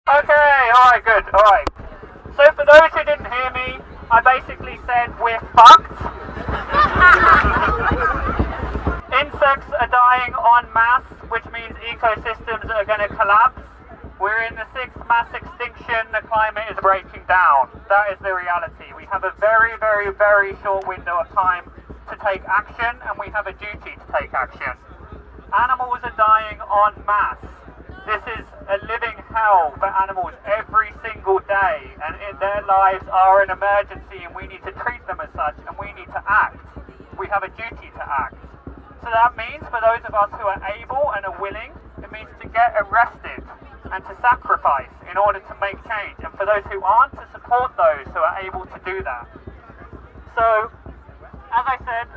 Okay, alright, good, alright. So for those who didn't hear me, I basically said we're fucked. Insects are dying en masse, which means ecosystems are going to collapse. We're in the 6th mass extinction, the climate is breaking down. That is the reality. We have a very, very, very short window of time to take action, and we have a duty to take action. Animals are dying en masse. This is a living hell for animals every single day, and their lives are an emergency, and we need to treat them as such, and we need to act. We have a duty to act. So that means for those of us who are able and are willing, it means to get arrested and to sacrifice in order to make change, and for those who aren't, to support those who are able to do that. So, as I said,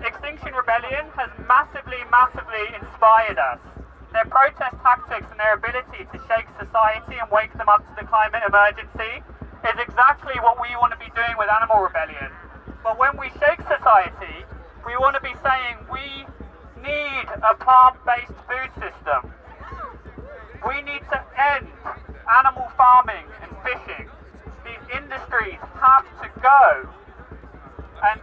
Extinction Rebellion has massively inspired us. Their protest tactics and their ability to shake society and wake them up to the climate emergency is exactly what we want to be doing with Animal Rebellion. But when we shake society, we want to be saying we need a plant-based food system. We need to end animal farming and fishing. These industries have to go. And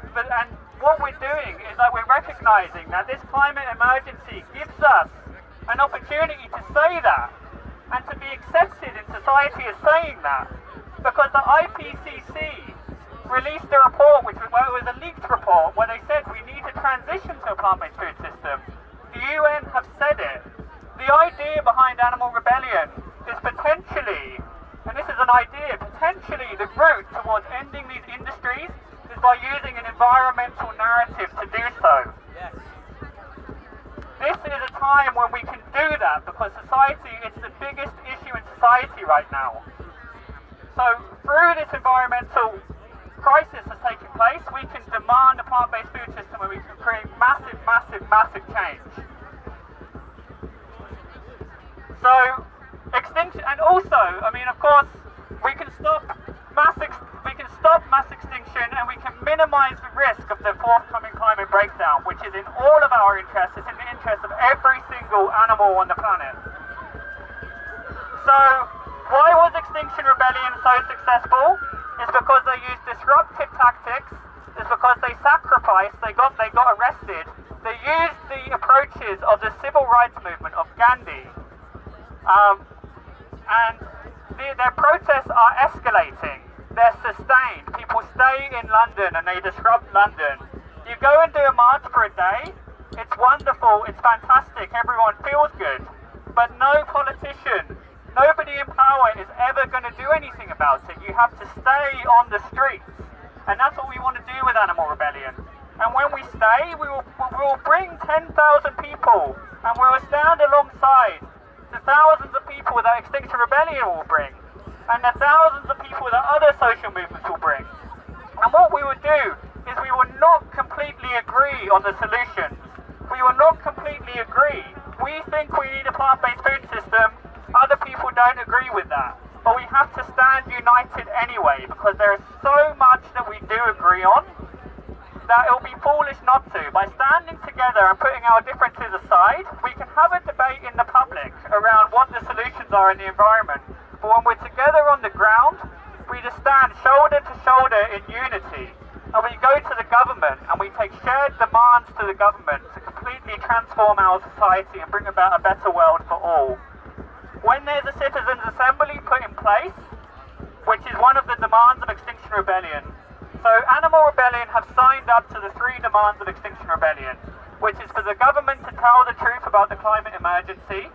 what we're doing is that we're recognizing that this climate emergency gives us an opportunity to say that and to be accepted in society as saying that, because the IPCC released a report, which was a leaked report, where they said we need to transition to a plant-based food system. The UN have said it. The idea behind Animal Rebellion is potentially, and this is an idea, potentially the route towards ending these industries is by using an environmental narrative to do so. Yes. This is a time when we can do that, because society, it's the biggest issue in society right now. So through this environmental crisis that's taking place, we can demand a plant-based food system where we can create massive change. So, extinction, and also, I mean, of course, we can stop mass extinction, and we can minimize the risk of the forthcoming climate breakdown, which is in all of our interests. It's in the interest of every single animal on the planet. So, why was Extinction Rebellion so successful? It's because they used disruptive tactics. It's because they sacrificed. They got arrested. They used the approaches of the civil rights movement of Gandhi, and their protests are escalating. They're sustained. People stay in London and they disrupt London. You go and do a march for a day. It's wonderful. It's fantastic. Everyone feels good. But no politician, nobody in power is ever going to do anything about it. You have to stay on the streets. And that's what we want to do with Animal Rebellion. And when we stay, we will bring 10,000 people, and we will stand alongside the thousands of people that Extinction Rebellion will bring, and the thousands of people that other social movements will bring. And what we will do is we will not completely agree on the solutions. We will not completely agree. We think we need a plant-based food system. Other people don't agree with that. But we have to stand united anyway, because there is so much that we do agree on that it will be foolish not to. By standing together and putting our differences aside, we can have a debate in the public around what the solutions are in the environment. But when we're together on the ground, we just stand shoulder to shoulder in unity. And we go to the government and we take shared demands to the government to completely transform our society and bring about a better world for all. When there's a citizens' assembly put in place, which is one of the demands of Extinction Rebellion. So Animal Rebellion have signed up to the 3 demands of Extinction Rebellion, which is for the government to tell the truth about the climate emergency.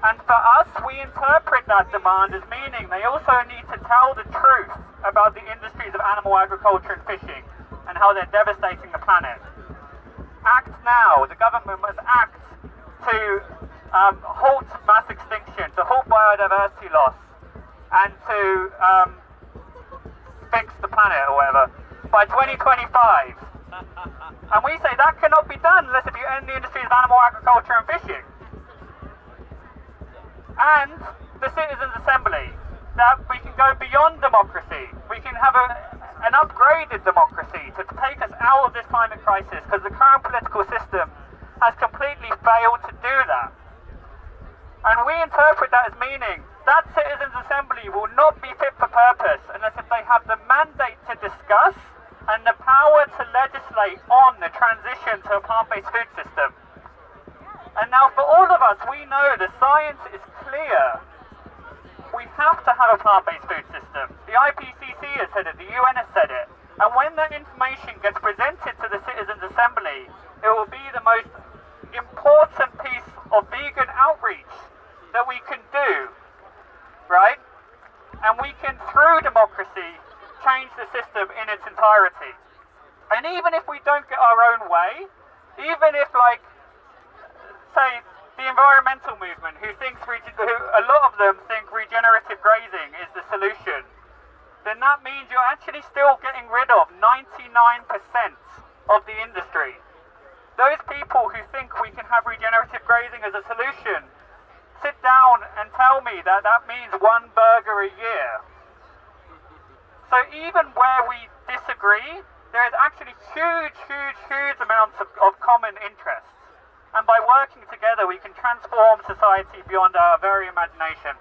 And for us, we interpret that demand as meaning they also need to tell the truth about the industries of animal agriculture and fishing and how they're devastating the planet. Act now. The government must act to halt mass extinction, to halt biodiversity loss, and to fix the planet or whatever by 2025. And we say that cannot be done unless if you end the industries of animal agriculture and fishing. And the Citizens' Assembly, that we can go beyond democracy. We can have an upgraded democracy to take us out of this climate crisis, because the current political system has completely failed to do that. And we interpret that as meaning that citizens' assembly will not be fit for purpose unless if they have the mandate to discuss and the power to legislate on the transition to a plant-based food system. And now for all of us, we know the science is clear. We have to have a plant-based food system. The IPCC has said it, the UN has said it. And when that information gets presented to the citizens' assembly, it will be the most important piece of vegan outreach that we can do, right? And we can, through democracy, change the system in its entirety. And even if we don't get our own way, even if, like, say, the environmental movement, who a lot of them think regenerative grazing is the solution, then that means you're actually still getting rid of 99% of the industry. Those people who think we can have regenerative grazing as a solution, sit down and tell me that that means one burger a year. So even where we disagree, there is actually huge amounts of common interests. And by working together, we can transform society beyond our very imagination.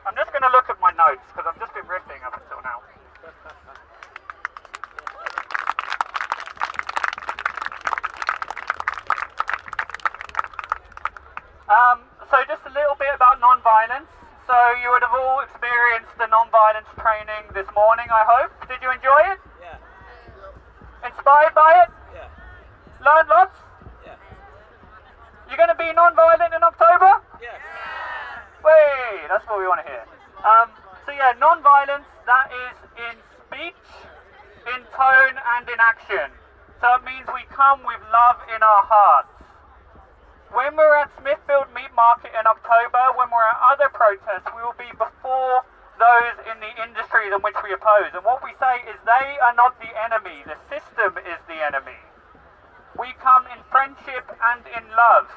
I'm just going to look at my notes, because I've just been riffing up until now. So just a little bit about non-violence. So you would have all experienced the non-violence training this morning, I hope. Did you enjoy it? Yeah. Inspired by it? Yeah. Learned lots? Yeah. You're going to be non-violent in October? Yeah. Wait, that's what we want to hear. So yeah, non-violence, that is in speech, in tone and in action. So it means we come with love in our hearts. When we're at Smithfield Meat Market in October, when we're at other protests, we will be before those in the industries in which we oppose. And what we say is they are not the enemy, the system is the enemy. We come in friendship and in love.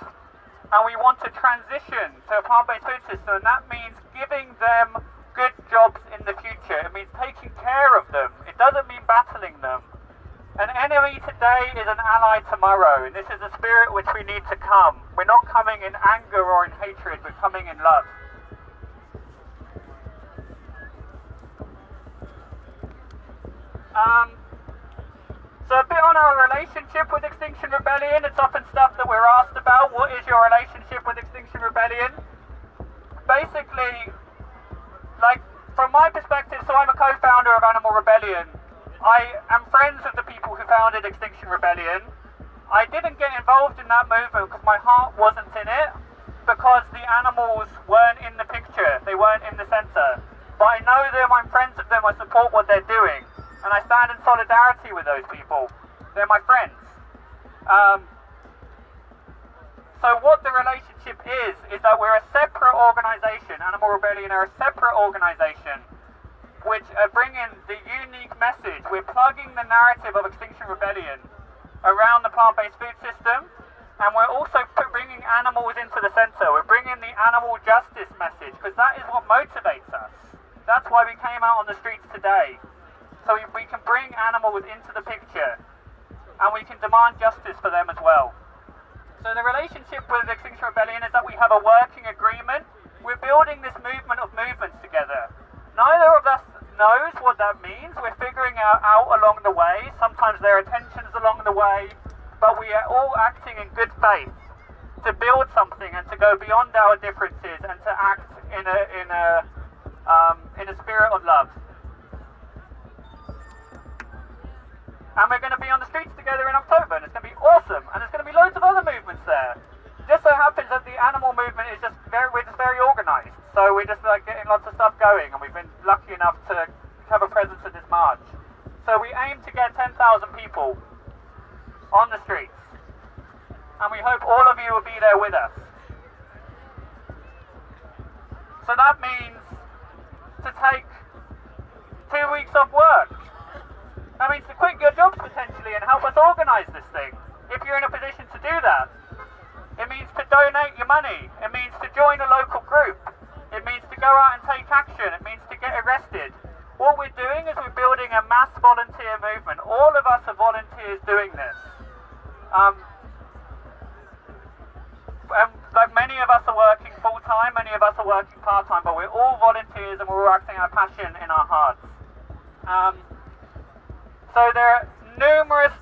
And we want to transition to a plant-based food system, and that means giving them good jobs in the future. It means taking care of them. It doesn't mean battling them. An enemy today is an ally tomorrow, and this is the spirit which we need to come. We're not coming in anger or in hatred, we're coming in love. So a bit on our relationship with Extinction Rebellion. It's often stuff that we're asked about. What is your relationship with Extinction Rebellion? Basically, like, from my perspective, so I'm a co-founder of Animal Rebellion. I am friends with the people who founded Extinction Rebellion. I didn't get involved in that movement because my heart wasn't in it, because the animals weren't in the picture, they weren't in the centre. But I know them, I'm friends with them, I support what they're doing, and I stand in solidarity with those people. They're my friends. So what the relationship is that we're a separate organisation. Animal Rebellion are a separate organisation which are bringing the unique message. We're plugging the narrative of Extinction Rebellion around the plant-based food system, and we're also bringing animals into the centre. We're bringing the animal justice message, because that is what motivates us. That's why we came out on the streets today. So we can bring animals into the picture, and we can demand justice for them as well. So the relationship with Extinction Rebellion is that we have a working agreement. We're building this movement of movements together. Neither of us knows what that means. We're figuring out along the way. Sometimes there are tensions along the way, but we are all acting in good faith to build something and to go beyond our differences and to act in a spirit of love. And we're going to be on the streets together in October, and it's going to be awesome. And there's going to be loads of other movements there. Just so happens that the animal movement is we're just very organised. So we're just like getting lots of stuff going, and we've been lucky enough to have a presence at this march. So we aim to get 10,000 people on the streets, and we hope all of you will be there with us. So that means to take 2 weeks off work. That means to quit your jobs potentially and help us organise this thing, if you're in a position to do that. It means to donate your money. It means to join a local group. It means to go out and take action. It means to get arrested. What we're doing is we're building a mass volunteer movement. All of us are volunteers doing this. Many of us are working full-time, many of us are working part-time, but we're all volunteers and we're all acting our passion in our hearts. So there are numerous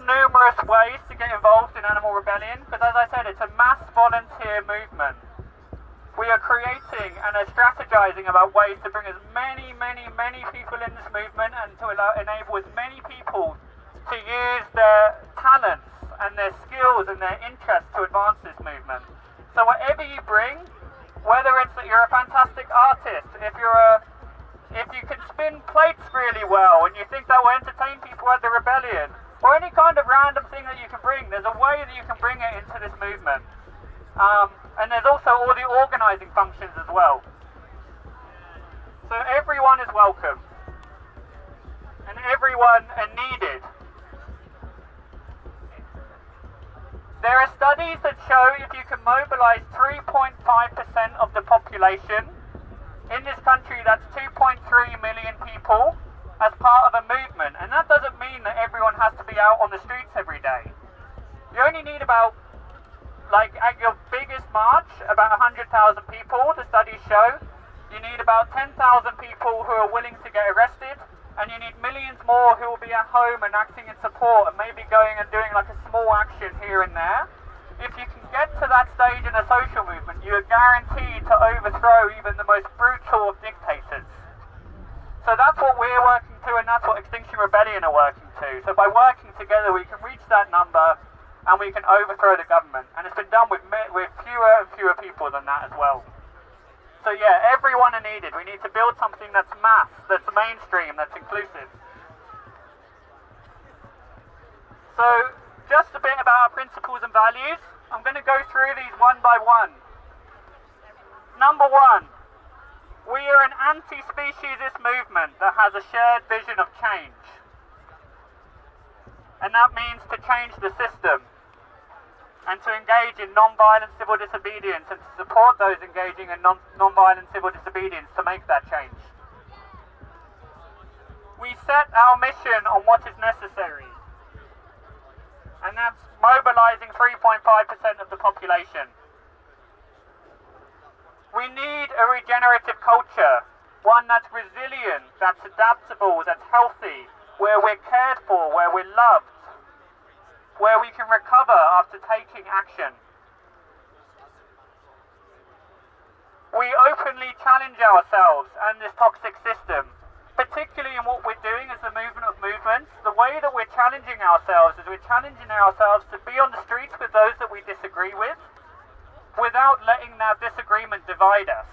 ways to get involved in Animal Rebellion, because as I said, it's a mass volunteer movement. We are creating and are strategizing about ways to bring as many people in this movement and to enable as many people to use their talents and their skills and their interests to advance this movement. So whatever you bring, whether it's that you're a fantastic artist, if you can spin plates really well and you think that will entertain people at the Rebellion, or any kind of random thing that you can bring, there's a way that you can bring it into this movement. And there's also all the organising functions as well. So everyone is welcome. And everyone are needed. There are studies that show if you can mobilise 3.5% of the population, in this country that's 2.3 million people, as part of a movement. And that doesn't mean that everyone has to be out on the streets every day. You only need about, like at your biggest march, about 100,000 people, the studies show. You need about 10,000 people who are willing to get arrested, and you need millions more who will be at home and acting in support and maybe going and doing like a small action here and there. If you can get to that stage in a social movement, you are guaranteed to overthrow even the most brutal of dictators. So that's what we're working to, and that's what Extinction Rebellion are working to. So by working together we can reach that number and we can overthrow the government. And it's been done with fewer and fewer people than that as well. So yeah, everyone are needed. We need to build something that's mass, that's mainstream, that's inclusive. So just a bit about our principles and values. I'm going to go through these one by one. Number one, we are an anti-speciesist movement that has a shared vision of change. And that means to change the system and to engage in non-violent civil disobedience and to support those engaging in non-violent civil disobedience to make that change. We set our mission on what is necessary, and that's mobilising 3.5% of the population. We need a regenerative culture, one that's resilient, that's adaptable, that's healthy, where we're cared for, where we're loved, where we can recover after taking action. We openly challenge ourselves and this toxic system, particularly in what we're doing as the movement of movements. The way that we're challenging ourselves is we're challenging ourselves to be on the streets with those that we disagree with, without letting that disagreement divide us.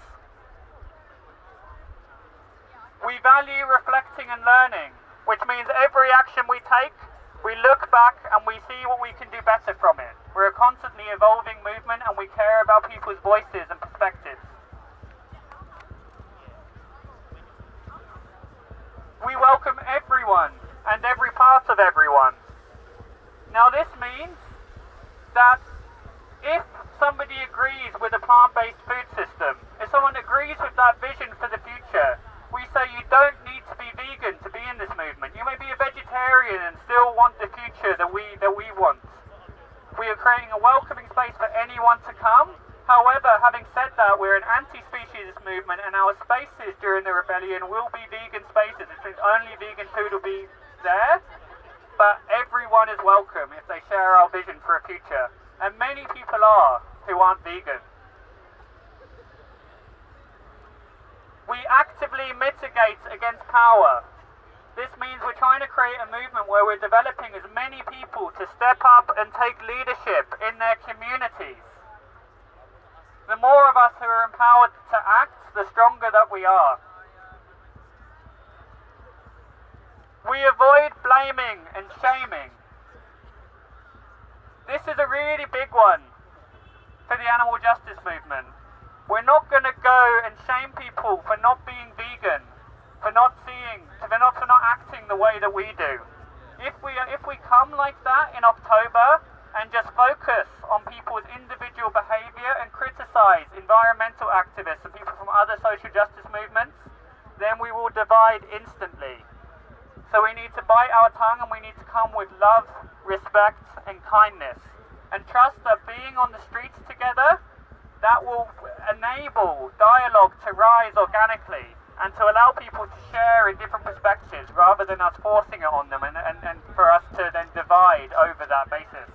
We value reflecting and learning, which means every action we take, we look back and we see what we can do better from it. We're a constantly evolving movement and we care about people's voices and perspectives. We welcome everyone and every part of everyone. Now this means that if somebody agrees with a plant-based food system, if someone agrees with that vision for the future, we say you don't need to be vegan to be in this movement. You may be a vegetarian and still want the future that we want. We are creating a welcoming space for anyone to come. However, having said that, we're an anti-speciesist movement and our spaces during the rebellion will be vegan spaces. It means only vegan food will be there, but everyone is welcome if they share our vision for a future. And many people are who aren't vegan. We actively mitigate against power. This means we're trying to create a movement where we're developing as many people to step up and take leadership in their communities. The more of us who are empowered to act, the stronger that we are. We avoid blaming and shaming. This is a really big one for the animal justice movement. We're not going to go and shame people for not being vegan, for not acting the way that we do. If we come like that in October and just focus on people's individual behaviour and criticise environmental activists and people from other social justice movements, then we will divide instantly. So we need to bite our tongue and we need to come with love, respect and kindness. And trust that being on the streets together, that will enable dialogue to rise organically and to allow people to share in different perspectives rather than us forcing it on them and for us to then divide over that basis.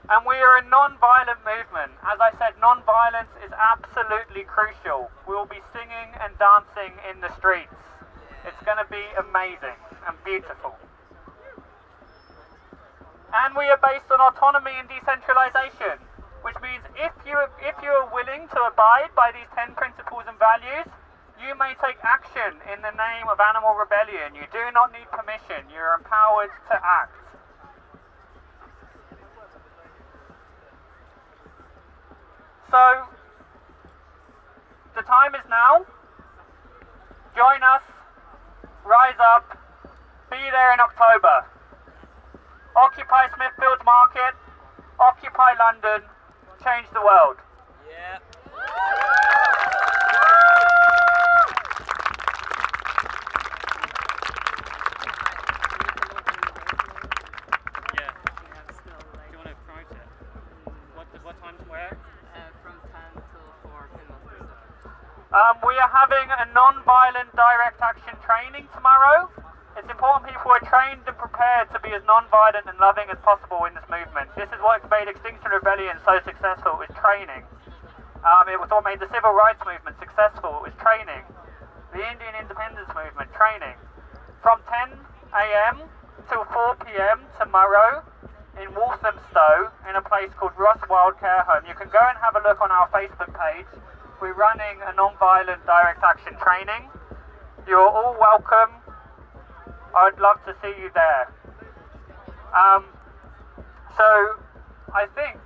And we are a non-violent movement. As I said, non-violence is absolutely crucial. We will be singing and dancing in the streets. It's going to be amazing and beautiful. And we are based on autonomy and decentralization, which means if you are willing to abide by these 10 principles and values, you may take action in the name of animal rebellion. You do not need permission. You're empowered to act. So, the time is now. Join us, rise up, be there in October. Occupy Smithfield Market, occupy London, change the world. Yeah. What time to where? From 10 till 4 p.m. We are having a non-violent direct action training tomorrow. It's important people are trained and prepared to be as non-violent and loving as possible in this movement. This is what made Extinction Rebellion so successful, it was training. It was what made the civil rights movement successful, it was training. The Indian independence movement, training. From 10 a.m. till 4 p.m. tomorrow in Walthamstow in a place called Ross Wild Care Home. You can go and have a look on our Facebook page. We're running a non-violent direct action training. You're all welcome. I'd love to see you there. So I think,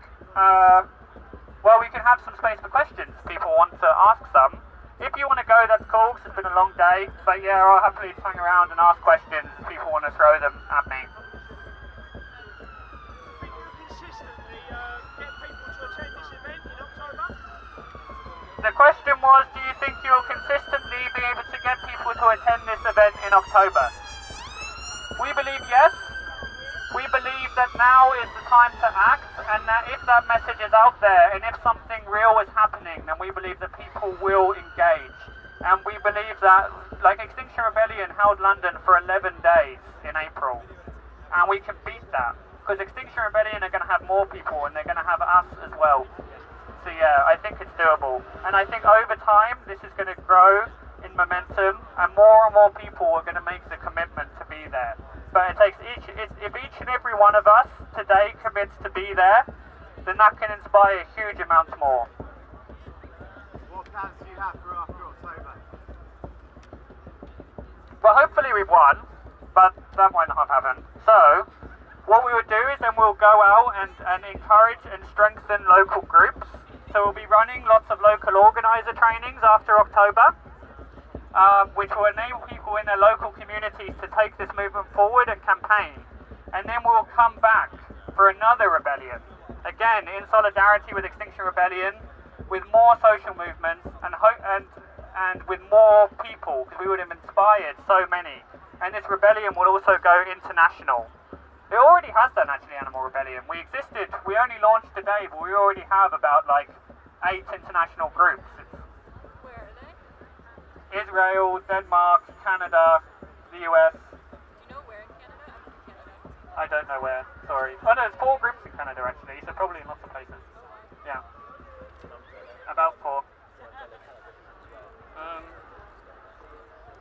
well, we can have some space for questions if people want to ask some. If you want to go, that's cool, 'cause it's been a long day. But yeah, I'll happily hang around and ask questions if people want to throw them at me. The question was, do you think you'll consistently be able to get people to attend this event in October? We believe yes. We believe that now is the time to act, and that if that message is out there and if something real is happening, then we believe that people will engage. And we believe that, like Extinction Rebellion held London for 11 days in April, and we can beat that, because Extinction Rebellion are going to have more people and they're going to have us as well. So yeah, I think it's doable. And I think over time this is going to grow in momentum and more people are going to make the commitment to be there. But it takes if each and every one of us today commits to be there, then that can inspire huge amounts more. What plans do you have for after October? Well, hopefully we've won, but that might not have happened. So what we would do is then we'll go out and encourage and strengthen local groups. So we'll be running lots of local organiser trainings after October, which will enable people in their local communities to take this movement forward and campaign. And then we'll come back for another rebellion, again in solidarity with Extinction Rebellion, with more social movements and with more people, because we would have inspired so many. And this rebellion will also go international. It already has done, actually, Animal Rebellion. We only launched today, but we already have about like 8 international groups. Where are they? Israel, Denmark, Canada, the US. Do you know where in Canada? I'm from Canada. I don't know where, sorry. Oh no, there's 4 groups in Canada actually, so probably in lots of places. Yeah. About 4.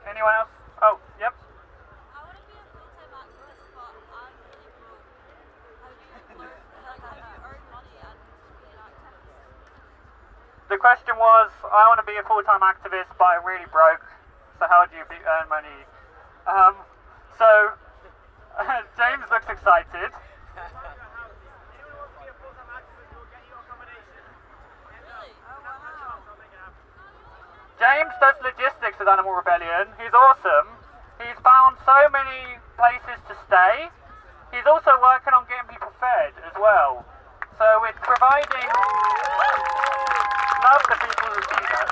Anyone else? Oh, yep. I want to be a full-time activist, but I'm really broke. How do you earn money and be an activist? The question was, I want to be a full-time activist, but I'm really broke. So how do you earn money? James looks excited. James does logistics with Animal Rebellion. He's awesome. He's found so many places to stay. He's also working on getting people fed as well. So it's providing... Love the people who see that.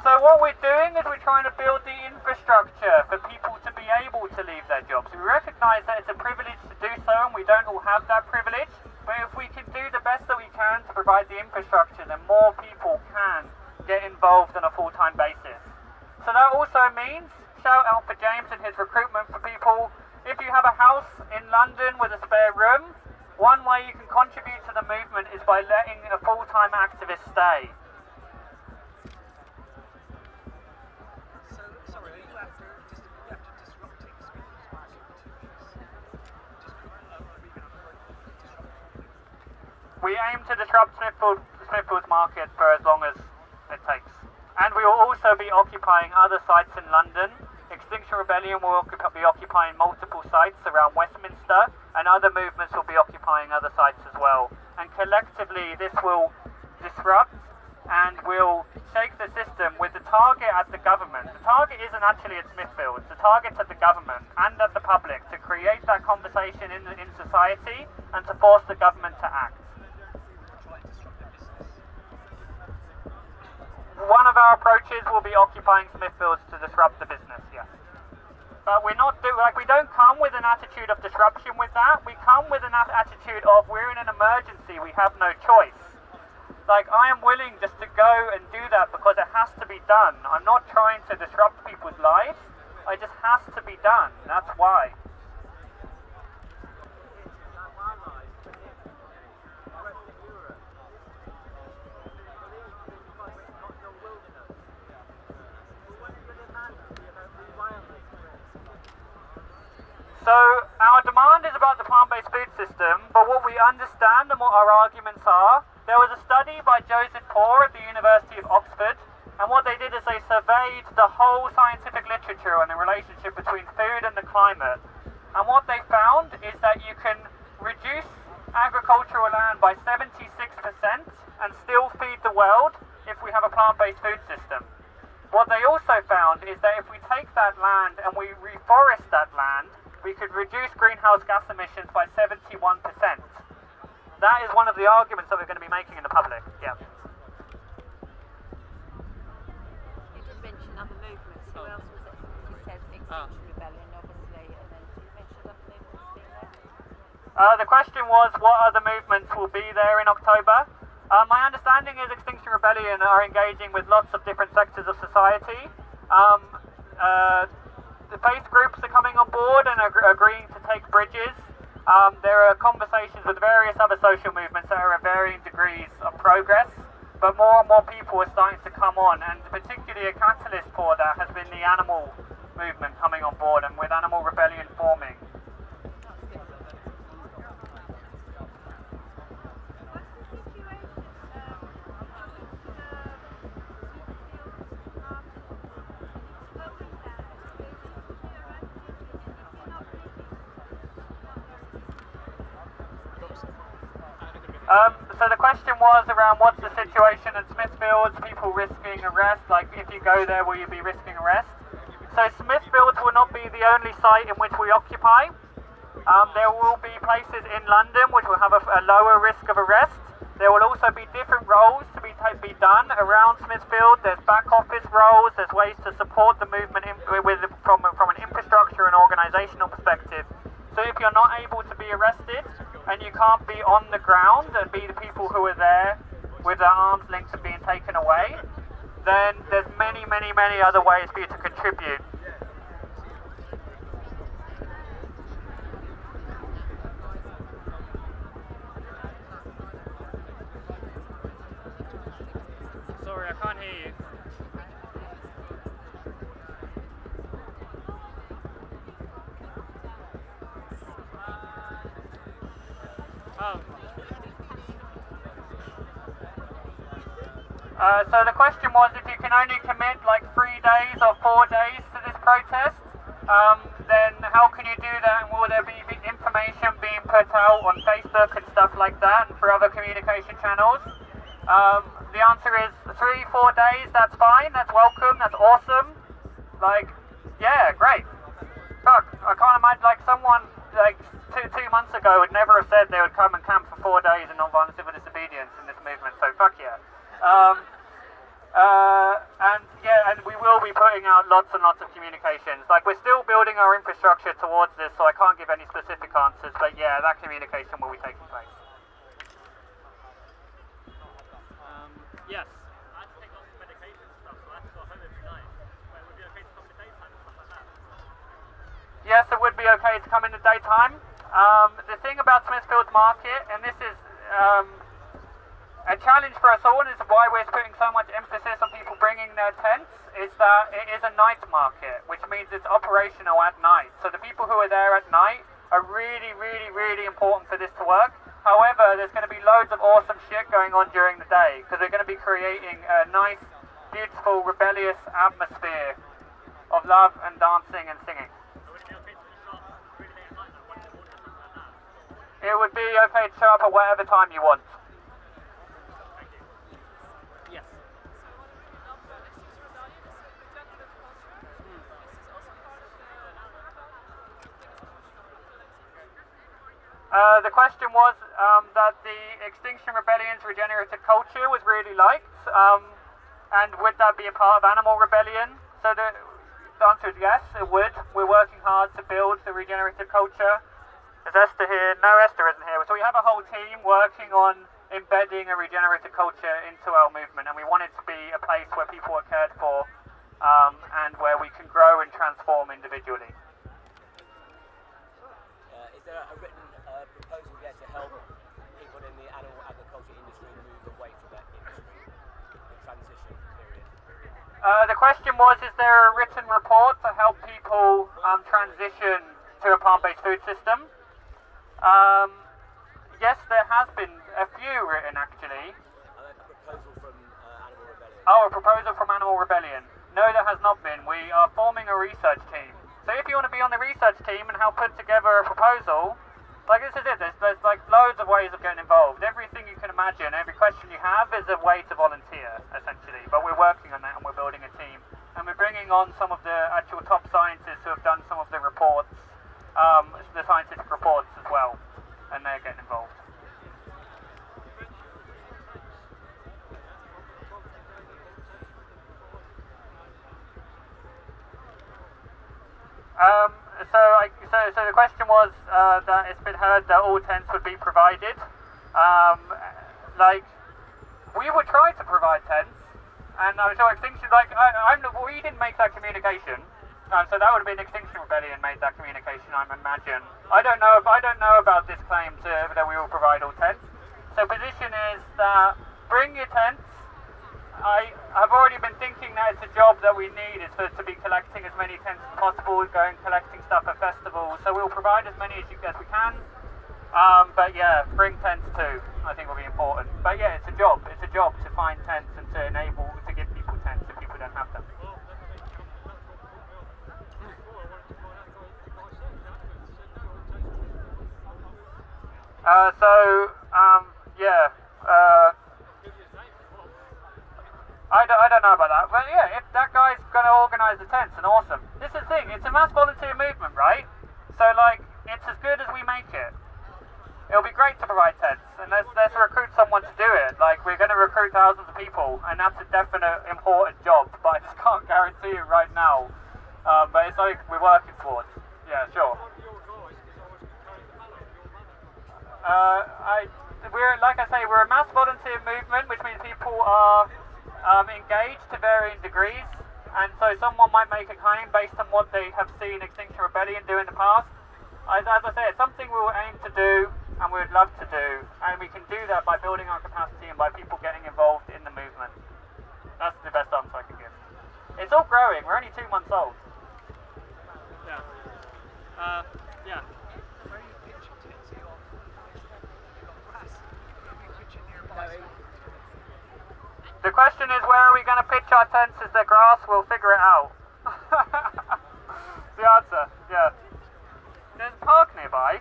So So what we're doing is we're trying to build the infrastructure for people to be able to leave their jobs. We recognise that it's a privilege to do so, and we don't all have that privilege. But if we can do the best that we can to provide the infrastructure, then more people can get involved on a full-time basis. So that also means, shout out for James and his recruitment for people. If you have a house in London with a spare room, one way you can contribute to the movement is by letting a full-time activist stay. So, sorry, are you after disrupting Smithfield's massive We aim to disrupt Smithfield's market for as long as it takes. And we will also be occupying other sites in London. Extinction Rebellion will be occupying multiple sites around Westminster, and other movements will be occupying other sites as well. And collectively this will disrupt and will shake the system with the target at the government. The target isn't actually at Smithfield, the target's at the government and at the public to create that conversation in society and to force the government to act. One of our approaches will be occupying Smithfields to disrupt the business, yes. But we don't come with an attitude of disruption with that. We come with an attitude of we're in an emergency, we have no choice. Like, I am willing just to go and do that because it has to be done. I'm not trying to disrupt people's lives. It just has to be done. That's why. So our demand is about the plant-based food system, but what we understand and what our arguments are, there was a study by Joseph Poor at the University of Oxford, and what they did is they surveyed the whole scientific literature on the relationship between food and the climate. And what they found is that you can reduce agricultural land by 76% and still feed the world if we have a plant-based food system. What they also found is that if we take that land and we reforest that land, we could reduce greenhouse gas emissions by 71%. That is one of the arguments that we're going to be making in the public. Yeah. You did mention other movements. Who else was it? You said Extinction Rebellion, obviously, and then did you mention other movements being there? The question was what other movements will be there in October. My understanding is Extinction Rebellion are engaging with lots of different sectors of society. The faith groups are coming on board and are agreeing to take bridges. There are conversations with various other social movements that are at varying degrees of progress, but more and more people are starting to come on, and particularly a catalyst for that has been the animal movement coming on board and with Animal Rebellion forming. So the question was around what's the situation at Smithfields, people risking arrest, like if you go there will you be risking arrest? So Smithfields will not be the only site in which we occupy. There will be places in London which will have a lower risk of arrest. There will also be different roles to be done around Smithfield. There's back office roles, there's ways to support the movement from an infrastructure and organisational perspective. So if you're not able to be arrested and you can't be on the ground and be the people who are there with their arms linked and being taken away, then there's many other ways for you to contribute. Sorry, I can't hear you. So the question was if you can only commit like 3 days or 4 days to this protest, then how can you do that, and will there be information being put out on Facebook and stuff like that and for other communication channels? The answer is 3-4 days, that's fine, that's welcome, that's awesome. Like, yeah, great. Fuck, I can't imagine, like someone like two months ago would never have said they would come and camp for 4 days in non-violent civil disobedience in this movement, so fuck yeah. And yeah, and we will be putting out lots and lots of communications. Like, we're still building our infrastructure towards this, so I can't give any specific answers, but yeah, that communication will be taking place. Yes. I had to take on some medication stuff, so I have to go home every night. But would it be okay to come in the daytime and stuff like that? Yes, it would be okay to come in the daytime. The thing about Smithfield's market, and this is a challenge for us all, and is why we're putting so much emphasis on people bringing their tents, is that it is a night market, which means it's operational at night. So the people who are there at night are really, really, really important for this to work. However, there's going to be loads of awesome shit going on during the day, because we're going to be creating a nice, beautiful, rebellious atmosphere of love and dancing and singing. So would it be okay to show up really late at night, like 1 in the morning or something like that? It would be okay to show up at whatever time you want. Thank you. Yes. The question was that the Extinction Rebellion's regenerative culture was really liked, and would that be a part of Animal Rebellion? So the answer is yes, it would. We're working hard to build the regenerative culture. Is Esther here? No, Esther isn't here. So we have a whole team working on embedding a regenerative culture into our movement, and we want it to be a place where people are cared for, and where we can grow and transform individually. Is there a written proposal yet to help people in the animal agriculture industry move away from that industry, the transition period? The question was, is there a written report to help people transition to a plant-based food system? Yes, there has been a few written, actually. A proposal from Animal Rebellion. Oh, a proposal from Animal Rebellion. No, there has not been. We are forming a research team. So if you want to be on the research team and help put together a proposal, like, this is it. There's like loads of ways of getting involved. Everything you can imagine, every question you have is a way to volunteer, essentially. But we're working on that, and we're building a team. And we're bringing on some of the actual top scientists who have done some of the reports, the scientific reports as well. And they're getting involved. So the question was that it's been heard that all tents would be provided. Like, we would try to provide tents, and I'm sure Extinction, like, we didn't make that communication. So that would have been Extinction Rebellion made that communication, I imagine. I don't know about this claim that we will provide all tents. So position is that bring your tents. I have already been thinking that it's a job that we need, is to be collecting as many tents as possible, going collecting stuff at festivals. So we'll provide as many as we can. But yeah, bring tents too, I think will be important. But yeah, it's a job. It's a job to find tents and to enable to give people tents if people don't have them. I don't know about that, but yeah, if that guy's going to organise the tents, then awesome. This is the thing, it's a mass volunteer movement, right? So, like, it's as good as we make it. It'll be great to provide tents, and let's recruit someone to do it. Like, we're going to recruit thousands of people, and that's a definite important job, but I just can't guarantee it right now. But it's something we're working towards. Yeah, sure. Like I say, we're a mass volunteer movement, which means people are engaged to varying degrees, and so someone might make a claim based on what they have seen Extinction Rebellion do in the past. As I say, it's something we will aim to do, and we would love to do, and we can do that by building our capacity and by people getting involved in the movement. That's the best answer I can give. It's all growing, we're only 2 months old. Yeah. Yeah. Where are you pitching tents? Are you on grass? Are you pitching nearby? The question is, where are we going to pitch our tents? Is there grass? We'll figure it out. The answer, yeah. There's a park nearby.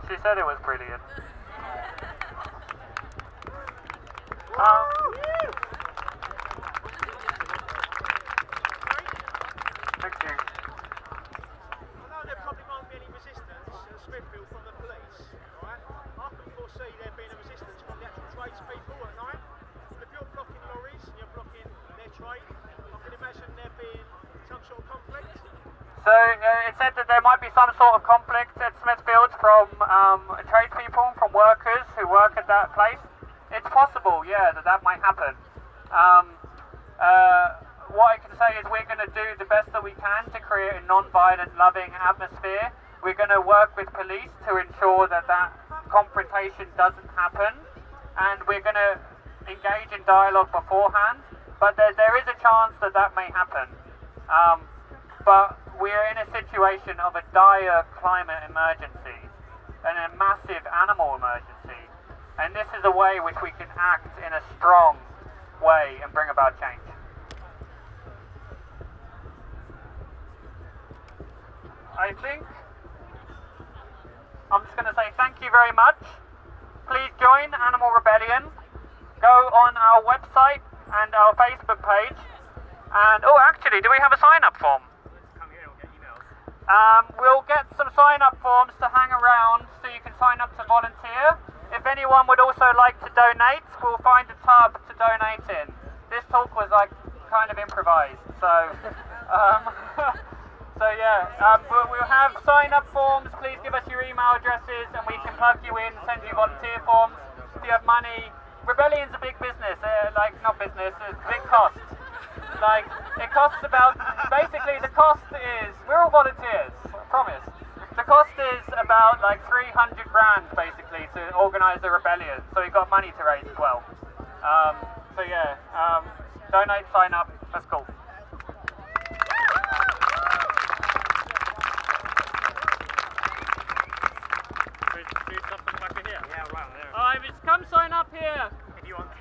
She said it was brilliant. So it said that there might be some sort of conflict at Smithfield from tradespeople, from workers who work at that place. It's possible, yeah, that might happen. What I can say is we're going to do the best that we can to create a non-violent, loving atmosphere. We're going to work with police to ensure that confrontation doesn't happen, and we're going to engage in dialogue beforehand, but there is a chance that may happen. But we're in a situation of a dire climate emergency and a massive animal emergency, and this is a way which we can act in a strong way and bring about change. I think I'm just going to say thank you very much. Please join Animal Rebellion. Go on our website and our Facebook page. And oh, actually, do we have a sign-up form? Come here, we'll get emails. We'll get some sign-up forms to hang around so you can sign up to volunteer. If anyone would also like to donate, we'll find a tub to donate in. This talk was like kind of improvised, so we'll have sign-up forms. Please give us your email addresses and we can plug you in, send you volunteer forms. If you have money, Rebellion's a big business, not business, it's a big cost. Like, it costs about, basically the cost is, we're all volunteers, I promise. The cost is about like 300 grand basically to organise a rebellion, so we've got money to raise as well. Donate, sign up, that's cool. Do something back in here. Alright, just come sign up here. If you want to.